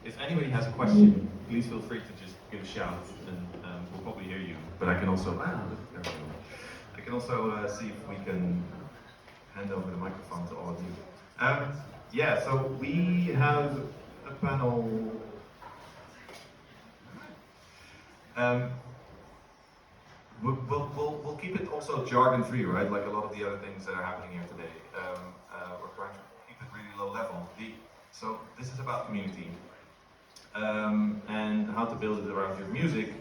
if anybody has a question, please feel free to just give a shout, and we'll probably hear you. But I can also, there we go. I can also see if we can hand over the microphone to all of you. Yeah, so we have a panel. We'll keep it also jargon-free, right? Like a lot of the other things that are happening here today. We're trying to keep it really low level. So this is about community and how to build it around your music.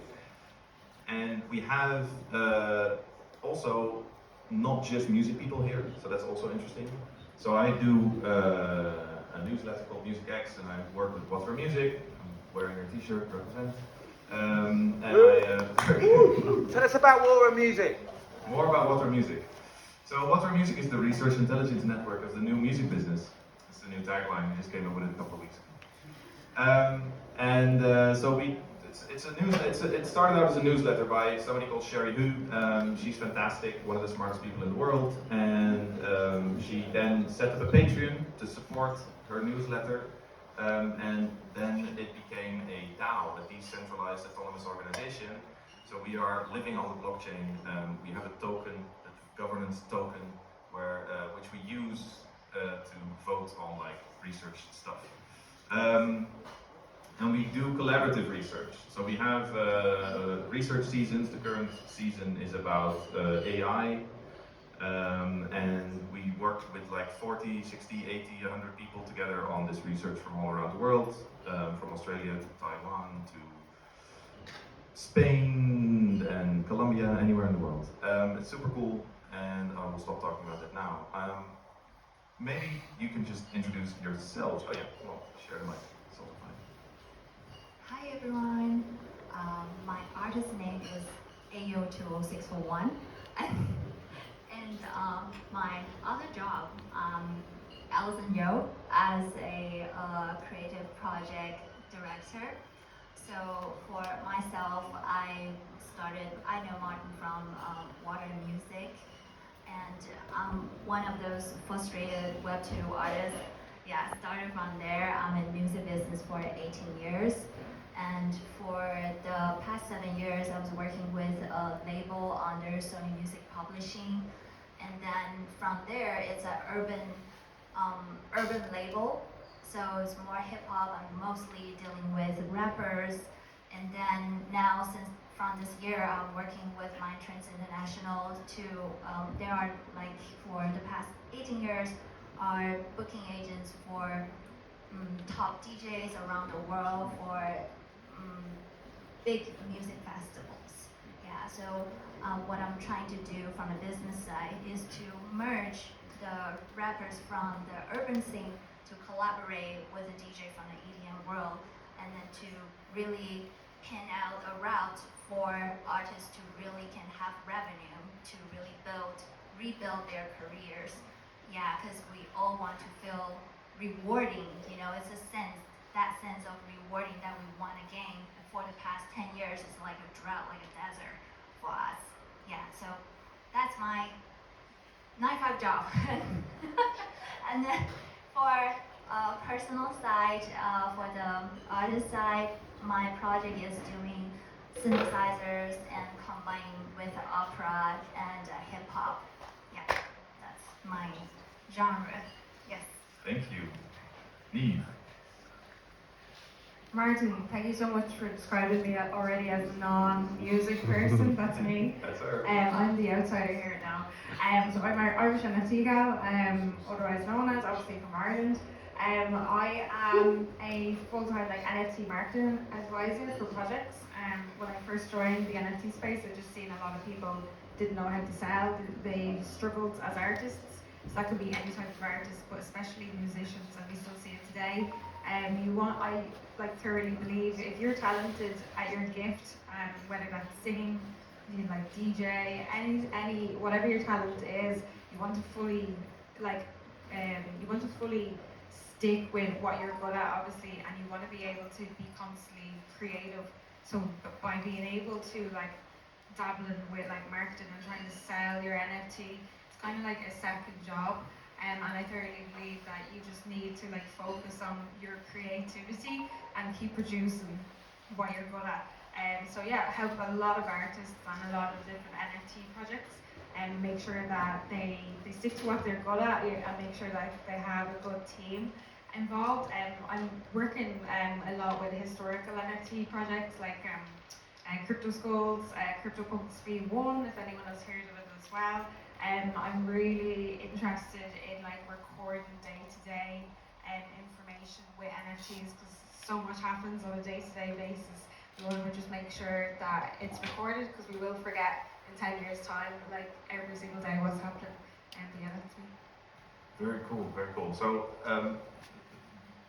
And we have also not just music people here, so that's also interesting. So I do a newsletter called Music X, and I work with What for Music. I'm wearing a t-shirt, represent. Tell us about War and Music. More about What for Music. So What for Music is the research intelligence network of the new music business. It's the new tagline. We just came up with it a couple of weeks ago. So it started out as a newsletter by somebody called Sherry Hu. She's fantastic, one of the smartest people in the world, and she then set up a Patreon to support her newsletter. And then it became a DAO, a decentralized autonomous organization. So we are living on the blockchain. We have a token, a governance token, which we use to vote on like research stuff. And we do collaborative research. So we have research seasons. The current season is about AI. And we worked with like 40, 60, 80, 100 people together on this research from all around the world, from Australia to Taiwan to Spain and Colombia, anywhere in the world. It's super cool, and I will stop talking about that now. Maybe you can just introduce yourselves. Oh yeah, well, share the mic. It's also fine. Hi everyone. My artist name is AO20641. And my other job, Alison Yo, as a creative project director. So for myself, I know Martin from Water Music, and I'm one of those frustrated Web2 artists. Yeah, started from there. I'm in music business for 18 years. And for the past 7 years, I was working with a label under Sony Music Publishing. And then from there, it's an urban label. So it's more hip hop. I'm mostly dealing with rappers. And then now, from this year, I'm working with Mind Trends International to, they are like for the past 18 years, are booking agents for top DJs around the world for big music festivals. Yeah, so what I'm trying to do from the business side is to merge the rappers from the urban scene to collaborate with a DJ from the EDM world, and then to really pin out a route for artists to really can have revenue to really rebuild their careers. Yeah, because we all want to feel rewarding, you know, it's that sense of rewarding that we want to gain. And for the past 10 years, it's like a drought, like a desert for us. Yeah, so that's my 9-5 job. And then for personal side, for the artist side, my project is doing synthesizers and combining with opera and hip hop. Yeah, that's my genre. Yes. Thank you. Niamh. Martin, thank you so much for describing me already as a non-music person. That's me. That's her. I'm the outsider here now. So I'm Irishnftgal, otherwise known as, obviously from Ireland. I am a full-time NFT marketing advisor for projects. When I first joined the NFT space, I just seen a lot of people didn't know how to sell. They struggled as artists. So that could be any type of artist, but especially musicians, and we still see it today. I thoroughly believe if you're talented at your gift, whether that's singing, DJ, any whatever your talent is, you want to fully stick with what you're good at, obviously, and you want to be able to be constantly creative. So by being able to dabbling with marketing and trying to sell your NFT, it's kind of like a second job. And I thoroughly believe that you just need to like focus on your creativity and keep producing what you're good at. So yeah, help a lot of artists on a lot of different NFT projects and make sure that they stick to what they're good at and make sure that they have a good team involved. I'm working a lot with historical NFT projects like Crypto Skulls, CryptoPunks V1, if anyone has heard of it as well. I'm really interested in like recording day-to-day information with NFTs because so much happens on a day-to-day basis. We want to just make sure that it's recorded because we will forget in 10 years time, like every single day what's happening in the NFT. Very cool, very cool. So,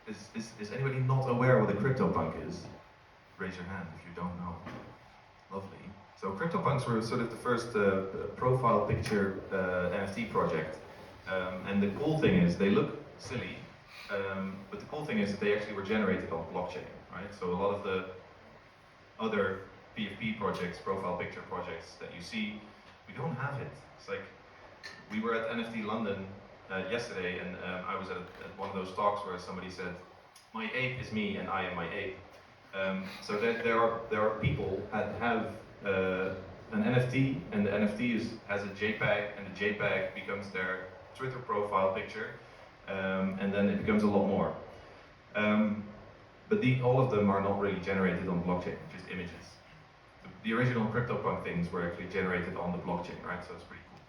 is anybody not aware what a CryptoPunk is? Raise your hand if you don't know. Lovely. So CryptoPunks were sort of the first profile picture NFT project. And the cool thing is, they look silly, but the cool thing is that they actually were generated on blockchain, right? So a lot of the other PFP projects, profile picture projects that you see, we don't have it. It's like, we were at NFT London yesterday, and I was at one of those talks where somebody said, "My ape is me, and I am my ape." So there are people that have an NFT, and the NFT has a JPEG, and the JPEG becomes their Twitter profile picture, and then it becomes a lot more. But all of them are not really generated on blockchain, just images. The original CryptoPunk things were actually generated on the blockchain, right? So it's pretty cool.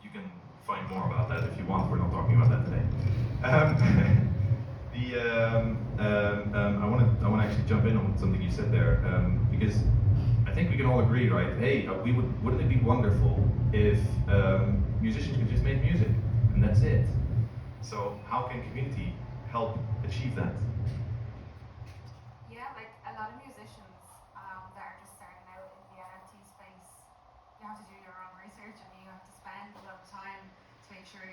You can find more about that if you want. We're not talking about that today. I want to actually jump in on something you said there, because I think we can all agree, right? Hey, wouldn't it be wonderful if musicians could just make music and that's it? So how can community help achieve that? Yeah, like a lot of musicians that are just starting out in the NFT space, you have to do your own research and you have to spend a lot of time to make sure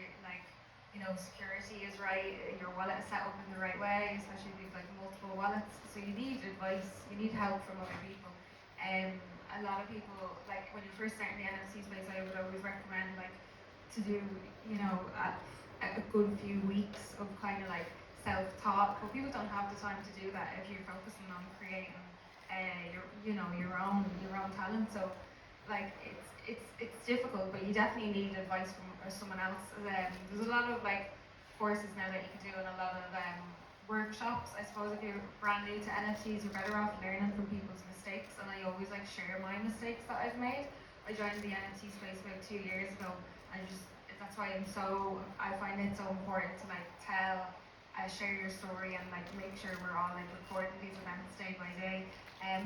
security is right, your wallet is set up in the right way, especially if you've like multiple wallets. So you need advice, you need help from other people. A lot of people, like when you first start in the NFT space, I would always recommend like to do, a good few weeks of kind of like self-taught, but people don't have the time to do that if you're focusing on creating your own talent. So like it's difficult, but you definitely need advice from someone else. There's a lot of like courses now that you can do and a lot of workshops. I suppose if you're brand new to NFTs, you're better off learning from people's mistakes, and I always like share my mistakes that I've made. I joined the NFT space about 2 years ago. That's why I find it so important to like share your story and like make sure we're all like recording these events day by day.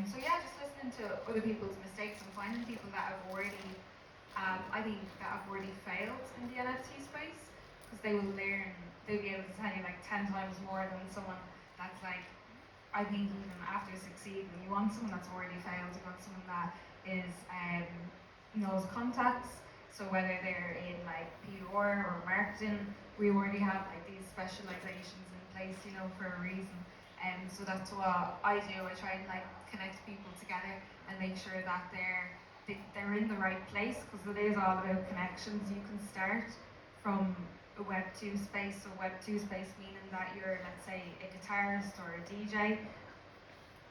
So yeah, just listening to other people's mistakes and finding people that have already, I think that have already failed in the NFT space, because they'll be able to tell you like 10 times more than someone that's like, I think even after succeeding. You want someone that's already failed, you want someone that is knows contacts. So whether they're in like PR or marketing, we already have like these specializations in place, for a reason. So that's what I do. I try and like connect people together and make sure that they're in the right place, because it is all about connections. You can start from a Web 2 space, so Web 2 space meaning that you're, let's say, a guitarist or a DJ.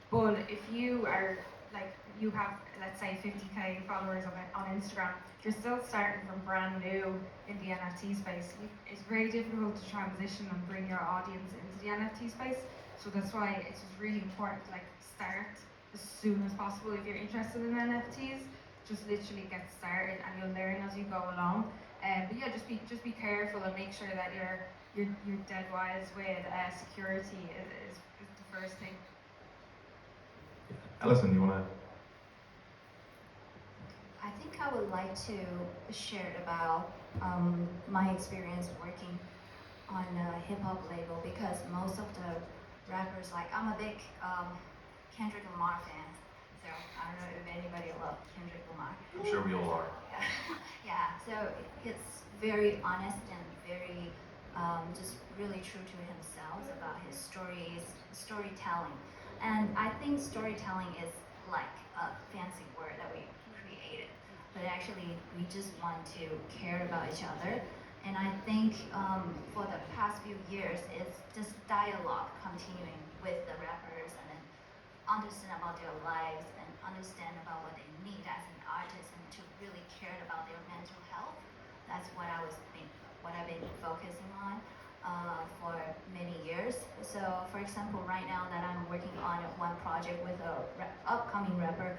But if you are like, you have, let's say, 50k followers on Instagram, you're still starting from brand new in the NFT space. It's very difficult to transition and bring your audience into the NFT space. So that's why it's just really important to like start as soon as possible. If you're interested in NFTs, just literally get started and you'll learn as you go along. But yeah, just be careful and make sure that you're dead wise with security is the first thing. Alison, you want to? I think I would like to share about my experience working on a hip hop label, because most of the rappers, like I'm a big Kendrick Lamar fan, so I don't know if anybody loves Kendrick Lamar. I'm sure we all are. Yeah, so it's very honest and very just really true to himself about his storytelling. And I think storytelling is like a fancy word that we created, but actually we just want to care about each other And I think for the past few years, it's just dialogue continuing with the rappers and then understand about their lives and understand about what they need as an artist and to really care about their mental health. That's what I've been focusing on for many years. So, for example, right now that I'm working on one project with a upcoming rapper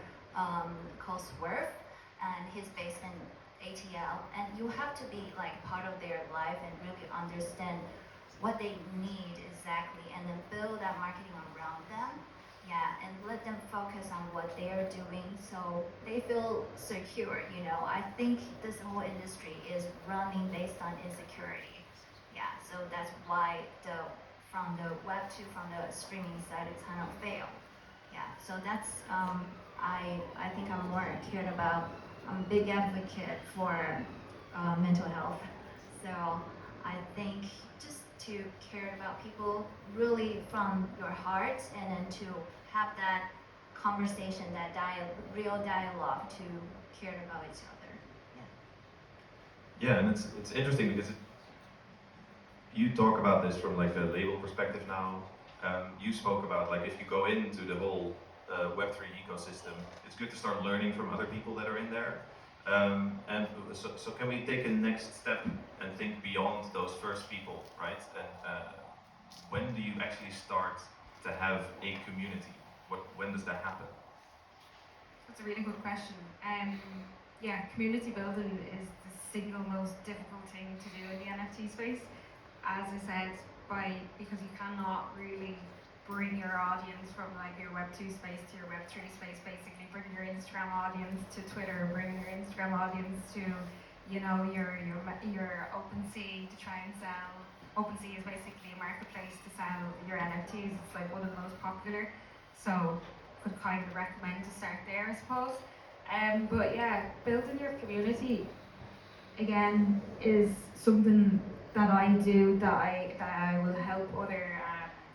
called Swerve, and he's based in ATL, and you have to be like part of their life and really understand what they need exactly, and then build that marketing around them. Yeah, and let them focus on what they're doing so they feel secure. I think this whole industry is running based on insecurity. Yeah, so that's why from the web to from the streaming side it's kind of failed. Yeah, so that's I think I'm more cared about. I'm a big advocate for mental health. So I think just to care about people really from your heart and then to have that conversation, that real dialogue to care about each other. Yeah, and it's interesting because you talk about this from like a label perspective now. You spoke about like if you go into the whole Web3 ecosystem, it's good to start learning from other people that are in there. And so can we take a next step and think beyond those first people, right? And when do you actually start to have a community? When does that happen? That's a really good question. Yeah, community building is the single most difficult thing to do in the NFT space. As I said, because you cannot really bring your audience from like your Web2 space to your Web3 space, basically bring your Instagram audience to Twitter, bring your Instagram audience to, your OpenSea to try and sell. OpenSea is basically a marketplace to sell your NFTs. It's like one of the most popular, so could kind of recommend to start there, I suppose. But yeah, building your community again is something that I do that I will help other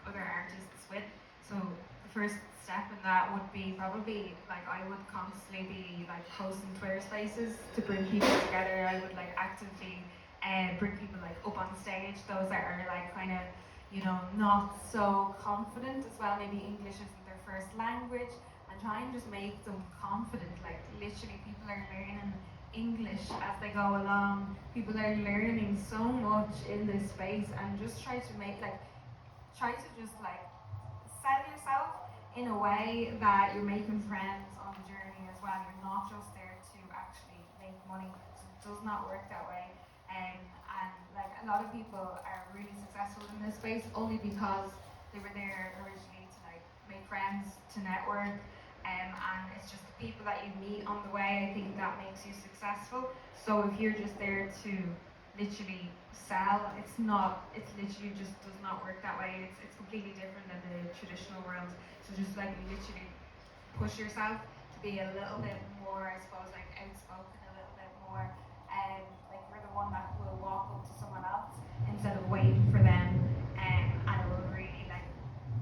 artists with. So the first step in that would be probably like I would constantly be like posting Twitter spaces to bring people together. I would like actively bring people like up on stage, those that are like kind of not so confident as well. Maybe English isn't their first language, and try and just make them confident. Like literally, people are learning English as they go along. People are learning so much in this space, and just try to just like sell yourself in a way that you're making friends on the journey as well. You're not just there to actually make money. It does not work that way. And like a lot of people are really successful in this space only because they were there originally to like make friends, to network, and it's just the people that you meet on the way, I think that makes you successful. So if you're just there to literally sell, it's literally just does not work that way. It's completely different than the traditional world. So just like literally push yourself to be a little bit more, I suppose, like outspoken a little bit more, and like you're the one that will walk up to someone else instead of waiting for them, and it will really like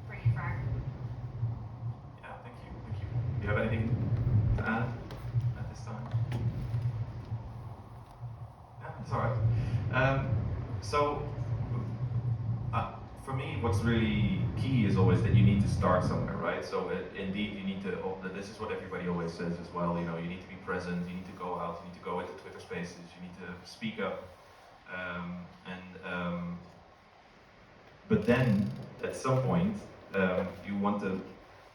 bring you far. Yeah, thank you. Do you have anything to add at this time? Yeah, it's all right. So, for me, what's really key is always that you need to start somewhere, right? So, indeed, you need to. This is what everybody always says as well. You need to be present. You need to go out. You need to go into Twitter Spaces. You need to speak up. But then, at some point, you want to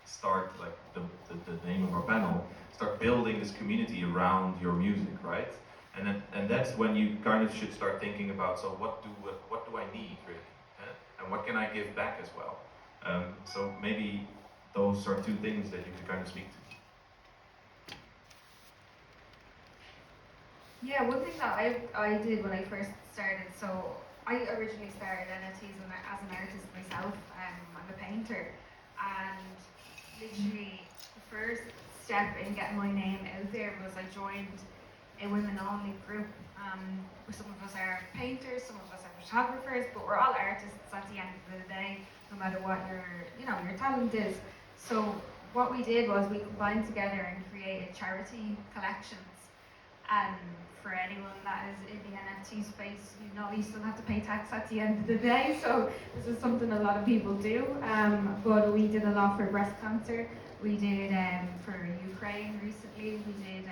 start, like the name of our panel, start building this community around your music, right? And that's when you kind of should start thinking about, so what do I need really, and what can I give back as well? So maybe those are two things that you could kind of speak to. Yeah, one thing that I did when I first started, so I originally started NFTs as an artist myself. I'm a painter, and literally the first step in getting my name out there was I joined a women-only group. Some of us are painters, some of us are photographers, but we're all artists at the end of the day, no matter what your talent is. So what we did was we combined together and created charity collections. And for anyone that is in the NFT space, you know you still have to pay tax at the end of the day, so this is something a lot of people do. But we did a lot for breast cancer, we did for Ukraine recently, we did,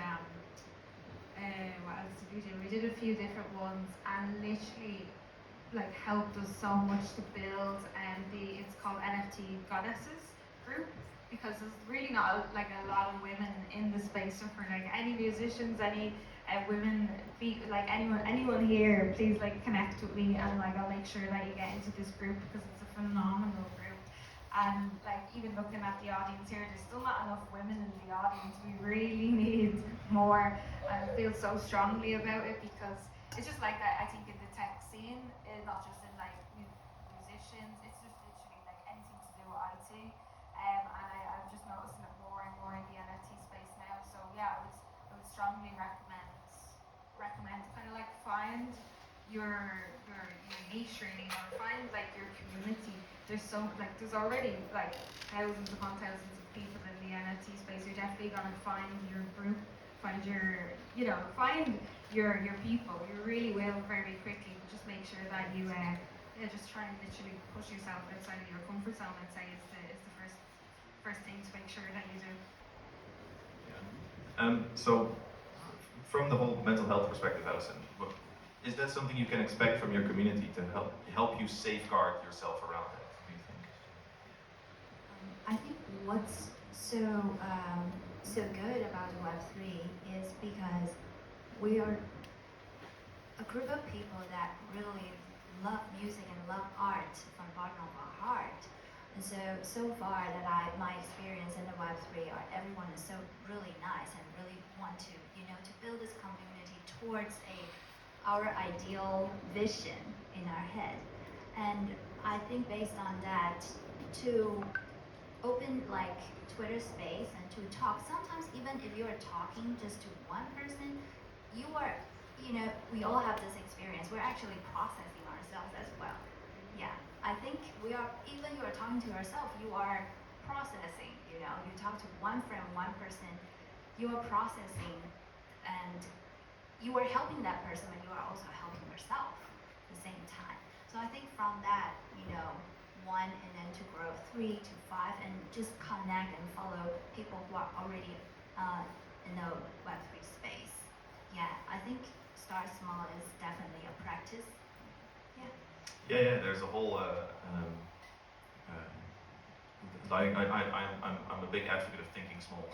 what else did we do? We did a few different ones, and literally like helped us so much to build it's called NFT Goddesses group, because there's really not like a lot of women in the space. So for like any musicians, any women, like anyone here, please like connect with me, and like I'll make sure that you get into this group, because it's a phenomenal group. And like even looking at the audience here, there's still not enough women in the audience. We really need more. I feel so strongly about it, because it's just like that. I think in the tech scene, not just in like musicians, it's just literally like anything to do with IT. And I'm just noticing it more and more in the NFT space now. So yeah, I would strongly recommend kind of like find your niche really, or find like your community. There's already like thousands upon thousands of people in the NFT space. You're definitely gonna find your group, find your people. You really will very quickly. But just make sure that you just try and literally push yourself outside of your comfort zone. I'd say is the first thing to make sure that you do. Yeah. So, from the whole mental health perspective, Alison, is that something you can expect from your community to help you safeguard yourself around that? Do you think? I think what's so good about the Web3 is because we are a group of people that really love music and love art from the bottom of our heart. And so far that my experience in the Web3 are everyone is so really nice and really want to to build this community towards our ideal vision in our head. And I think based on that, to open like Twitter space and to talk, sometimes even if you're talking just to one person, you are, we all have this experience. We're actually processing ourselves as well. Yeah, I think even you are talking to yourself, you are processing, you talk to one friend, one person, you are processing, and you are helping that person, but you are also helping yourself at the same time. So I think from that, 1 and then to grow 3 to 5 and just connect and follow people who are already in the Web3 space. Yeah, I think start small is definitely a practice. Yeah. Yeah. There's a whole. I'm a big advocate of thinking small,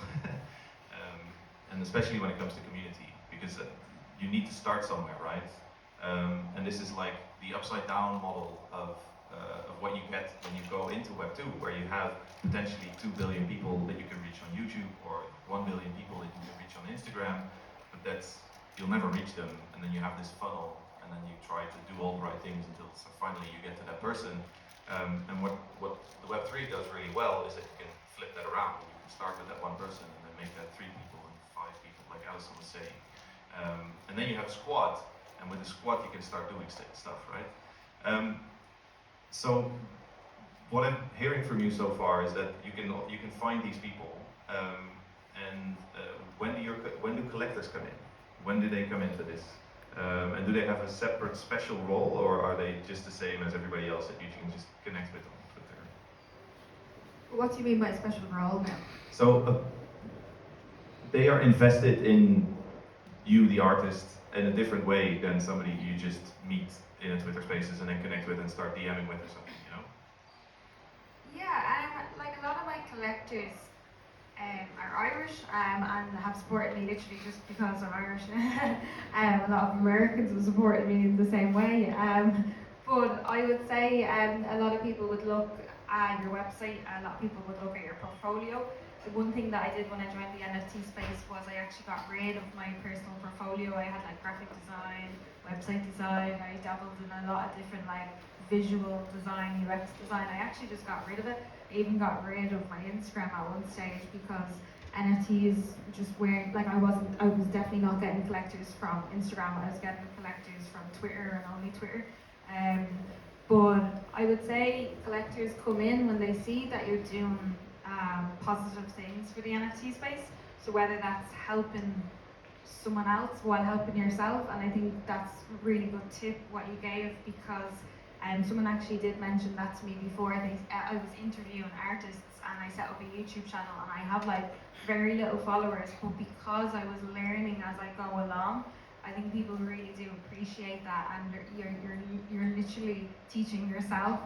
and especially when it comes to community, because you need to start somewhere, right? And this is like the upside down model of what you get when you go into Web 2, where you have potentially 2 billion people that you can reach on YouTube, or 1 billion people that you can reach on Instagram, but you'll never reach them, and then you have this funnel, and then you try to do all the right things until finally you get to that person. And what the Web 3 does really well is that you can flip that around. You can start with that one person and then make that 3 people and 5 people, like Alison was saying. And then you have a squad, and with the squad you can start doing stuff, right? So what I'm hearing from you so far is that you can find these people, and when do collectors come in? When do they come into this? And do they have a separate special role, or are they just the same as everybody else that you can just connect with on Twitter? What do you mean by special role now? So they are invested in you, the artist, in a different way than somebody you just meet in a Twitter Spaces and then connect with and start DMing with or something, Yeah, like a lot of my collectors are Irish and have supported me literally just because I'm Irish. A lot of Americans have supported me in the same way. But I would say a lot of people would look at your website, a lot of people would look at your portfolio. The one thing that I did when I joined the NFT space was I actually got rid of my personal portfolio. I had like graphic design, website design, I dabbled in a lot of different like visual design, UX design. I actually just got rid of it. I even got rid of my Instagram at one stage because NFTs just weren't, like I was definitely not getting collectors from Instagram. I was getting collectors from Twitter and only Twitter. But I would say collectors come in when they see that you're doing positive things for the NFT space. So whether that's helping someone else while helping yourself. And I think that's a really good tip what you gave, because someone actually did mention that to me before. I was interviewing artists and I set up a YouTube channel, and I have like very little followers, but because I was learning as I go along, I think people really do appreciate that, and you're literally teaching yourself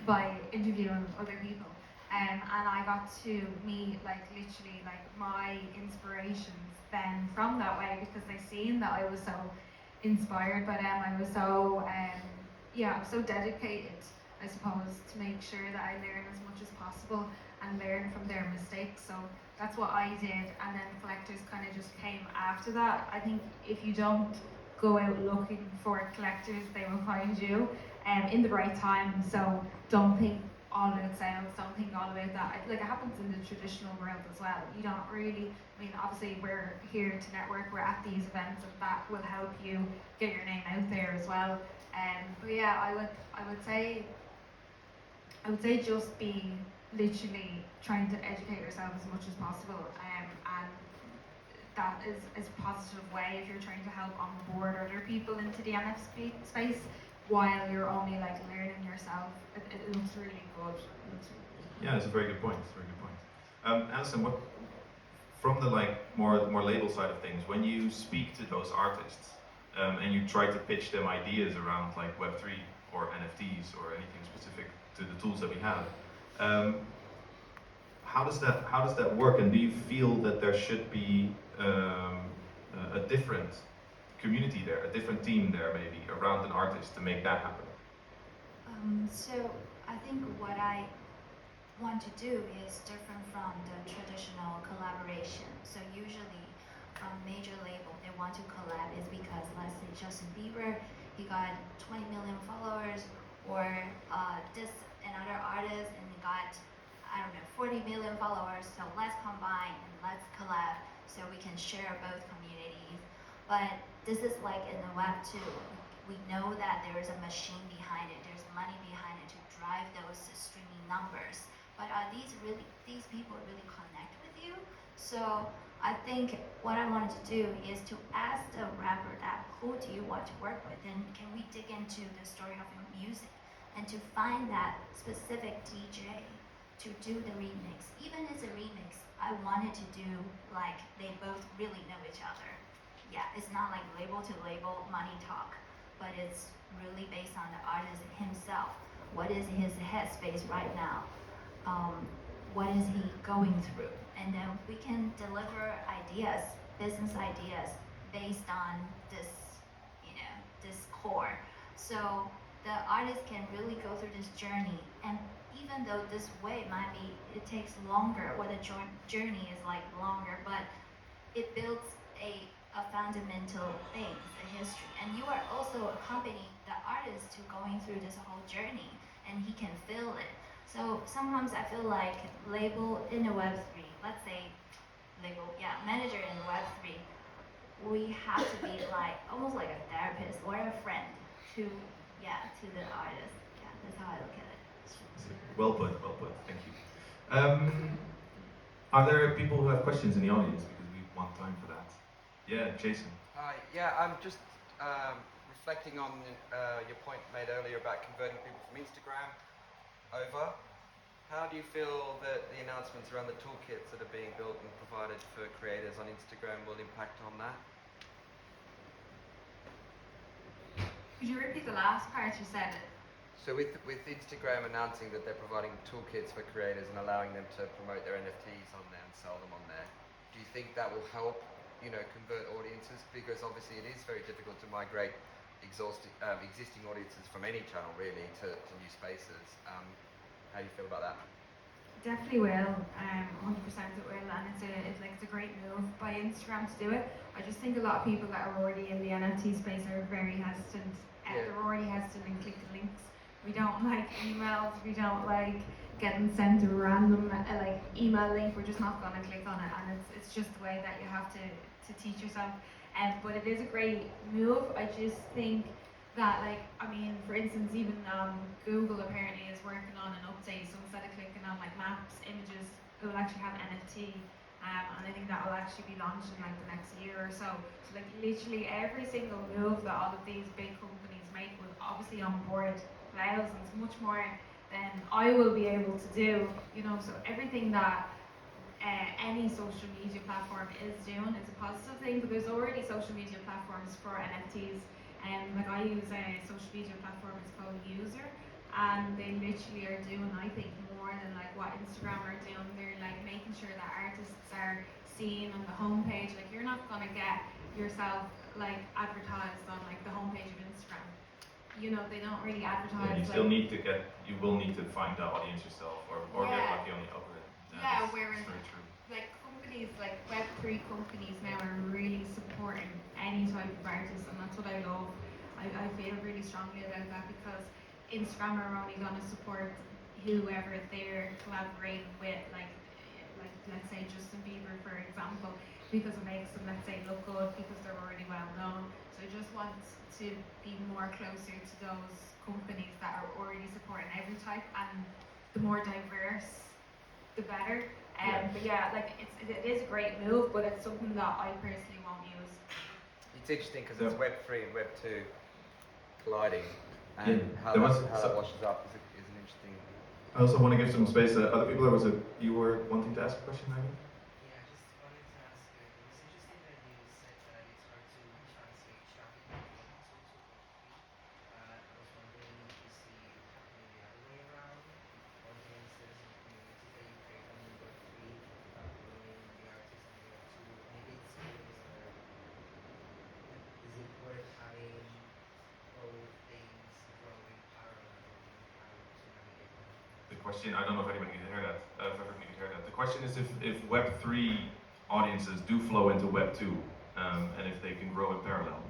by interviewing other people. And I got to meet like literally like my inspirations then from that way, because they seen that I was so inspired by them. I was so yeah, I'm so dedicated, I suppose, to make sure that I learn as much as possible and learn from their mistakes. So that's what I did, and then collectors kind of just came after that. I think if you don't go out looking for collectors, they will find you in the right time. So don't think all about sales, don't think all about that. Like, it happens in the traditional world as well. You don't really, I mean, obviously we're here to network, we're at these events, and that will help you get your name out there as well. But yeah, I would say just be literally trying to educate yourself as much as possible, and that is a positive way if you're trying to help onboard other people into the NFT space while you're only like learning yourself. It looks really good. Yeah, it's a very good point. It's a very good point. Alison, what from the like more label side of things, when you speak to those artists and you try to pitch them ideas around like Web3 or NFTs or anything specific to the tools that we have, how does that work? And do you feel that there should be a different community there, a different team there maybe around an artist to make that happen? So I think what I want to do is different from the traditional collaboration. So usually from major label, they want to collab is because, let's say, Justin Bieber, he got 20 million followers, or this another artist and he got, I don't know, 40 million followers, so let's combine and let's collab so we can share both communities. But this is like in the web too. We know that there is a machine behind it, there's money behind it to drive those streaming numbers. But are these people really connect with you? So I think what I wanted to do is to ask the rapper that who do you want to work with, and can we dig into the story of your music and to find that specific DJ to do the remix. Even as a remix, I wanted to do like they both really know each other. Yeah, it's not like label to label money talk, but it's really based on the artist himself. What is his headspace right now? What is he going through? And then we can deliver ideas, business ideas, based on this, this core. So the artist can really go through this journey, and even though this way might be, it takes longer, or the journey is like longer, but it builds a fundamental thing, the history. And you are also accompanying the artist to going through this whole journey, and he can feel it. So sometimes I feel like label in the Web3, let's say manager in Web3, we have to be like, almost like a therapist or a friend to the artist. Yeah, that's how I look at it. Well put, thank you. Are there people who have questions in the audience? Because we want time for that. Yeah, Jason. Hi, yeah, I'm just reflecting on your point made earlier about converting people from Instagram over. How do you feel that the announcements around the toolkits that are being built and provided for creators on Instagram will impact on that? Could you repeat the last part you said? So with Instagram announcing that they're providing toolkits for creators and allowing them to promote their NFTs on there and sell them on there, do you think that will help, convert audiences? Because obviously it is very difficult to migrate existing audiences from any channel really to new spaces. How do you feel about that? Definitely will, 100% it will, and it's a great move by Instagram to do it. I just think a lot of people that are already in the NFT space are very hesitant. They're already hesitant and click the links. We don't like emails, we don't like getting sent a random email link. We're just not going to click on it, and it's just the way that you have to teach yourself. But it is a great move. I just think that, for instance, even Google apparently is working on an update, so instead of clicking on maps, images, it will actually have NFT, and I think that will actually be launched in like the next year or so. So like literally every single move that all of these big companies make will obviously onboard thousands, much more than I will be able to do. You know, so everything that any social media platform is doing is a positive thing, but there's already social media platforms for NFTs. Like I use a social media platform, it's called User, and they literally are doing, I think, more than like what Instagram are doing. They're like making sure that artists are seen on the homepage. Like you're not gonna get yourself like advertised on like the homepage of Instagram. You know, they don't really advertise. Yeah, you still need to get, you will need to find the audience yourself, or get Yeah. lucky on the algorithm. Yeah, That's whereas very true. like companies, like Web3 companies now are really supporting any type of artist, and that's what I love. I feel really strongly about that because Instagram are only going to support whoever they're collaborating with, like let's say Justin Bieber, for example, because it makes them, let's say, look good because they're already well known. So I just want to be more closer to those companies that are already supporting every type, and the more diverse the better. But yeah, like it is a great move, but it's something that I personally won't use. It's interesting because it's Web 3 and Web 2 colliding, and Yeah, how, there that, was how so- that washes up is an interesting. I also want to give some space to other people. You were wanting to ask a question, maybe? Yeah, I just wanted to ask you, it was interesting that you said that it's hard to translate traffic from Web2 to Web3. I was wondering if you see it happening the other way around, audiences and communities that you create on Web3 growing the artists on Web2. Maybe it's case where is it worth having both things growing parallel and how to navigate them? The question, I don't know if anybody can hear that, if everybody can hear that. The question is if Web3 audiences do flow into Web2, and if they can grow in parallel.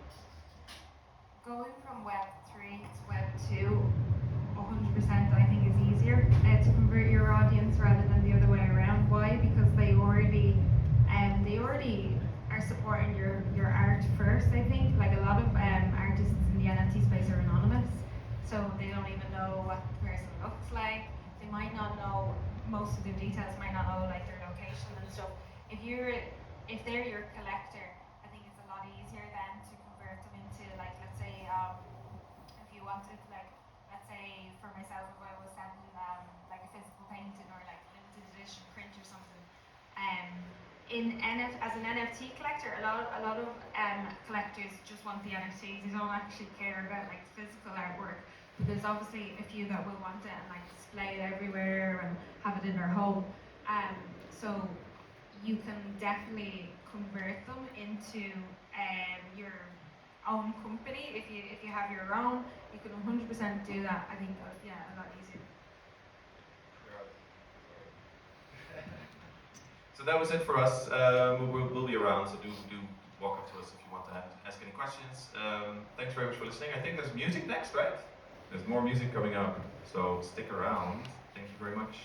Going from Web 3 to Web 2, 100% I think is easier to convert your audience rather than the other way around. Why? Because they already are supporting your art first. I think like a lot of artists in the NFT space are anonymous, so they don't even know what the person looks like. They might not know most of their details, might not know like their location and stuff. If they're your collector, I think it's a lot easier then to convert them into like, let's say, if you wanted like, let's say for myself, if I was sending like a physical painting or like limited edition print or something, as an NFT collector, a lot of collectors just want the NFTs. They don't actually care about like physical artwork. But there's obviously a few that will want it and like display it everywhere and have it in their home. So you can definitely convert them into your own company. If you have your own, you can 100% do that. I think yeah, a lot easier. So that was it for us. We'll be around, so do walk up to us if you want to ask any questions. Thanks very much for listening. I think there's music next, right? There's more music coming up, so stick around. Thank you very much.